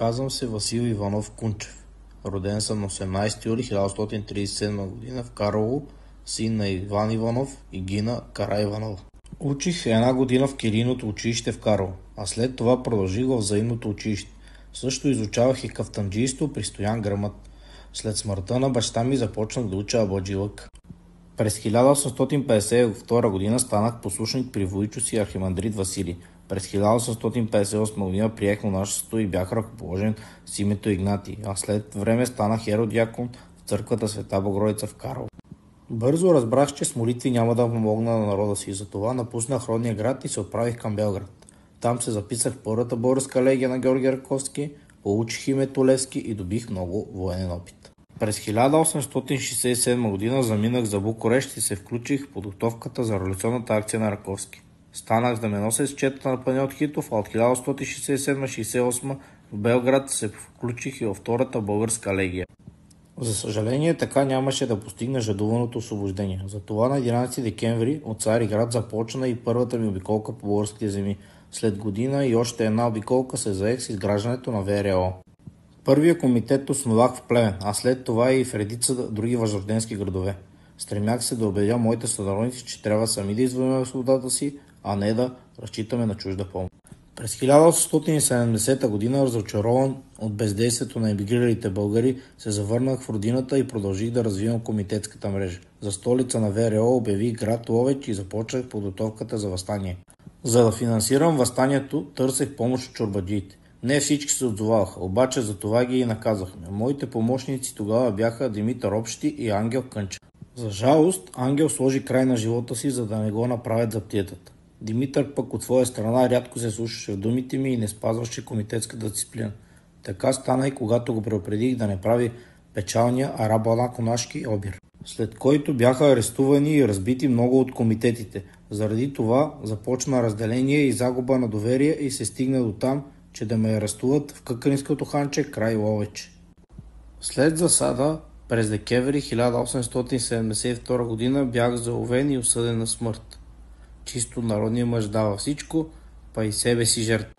Казвам се Васил Иванов Кунчев. Роден съм на 18 юли 1937 г. в Карлово, син на Иван Иванов и Гина Караиванова. Учих една година в кирийното училище в Карлово, а след това продължих в взаимното училище. Също изучавах и кафтанджийство при Стоян Грамът. След смъртта на баща ми започнах да уча абладжилък. През 1852 г. станах послушник при войчо си архимандрит Василий. През 1858 г. приех монашеството и бях ръкоположен с името Игнатий, а след време станах еродиакон в църквата Света Богородица в Карлово. Бързо разбрах, че с молитви няма да помогна на народа си, затова напуснах родния град и се отправих към Белград. Там се записах в първата българска легия на Георги Раковски, получих името Левски и добих много военен опит. През 1867 г. заминах за Букурещ и се включих в подготовката за революционната акция на Раковски. Станах знаменосец с четата на Панайот Хитов, а от 1867-68 в Белград се включих и във втората българска легия. За съжаление, така нямаше да постигна жадуваното освобождение. Затова на 11 декември от Цариград започна и първата ми обиколка по българските земи. След година и още една обиколка се заех с изграждането на ВРО. Първия комитет основах в Плевен, а след това и в редица други възрожденски градове. Стремях се да убедя моите сънародници, че трябва сами да извоюваме свободата си, а не да разчитаме на чужда помощ. През 1870 г. разочарован от бездействието на емигриралите българи, се завърнах в родината и продължих да развивам комитетската мрежа. За столица на ВРО обявих град Ловеч и започнах подготовката за въстание. За да финансирам въстанието, търсех помощ от чорбаджиите. Не всички се отзоваваха, обаче за това ги и наказахме. Моите помощници тогава бяха Димитър Общи и Ангел Кънчев. За жалост, Ангел сложи край на живота си, за да не го направят заптиетата. Димитър пък от своя страна рядко се слушаше в думите ми и не спазваше комитетската дисциплина. Така стана и когато го предупредих да не прави печалния арабо-конашки обир, след който бяха арестувани и разбити много от комитетите. Заради това започна разделение и загуба на доверие и се стигна до там, че да ме арестуват в Къканиското ханче край Ловеч. След засада през декември 1872 г. бях заловен и осъден на смърт. Чисто народният мъж дава всичко, па и себе си жертва.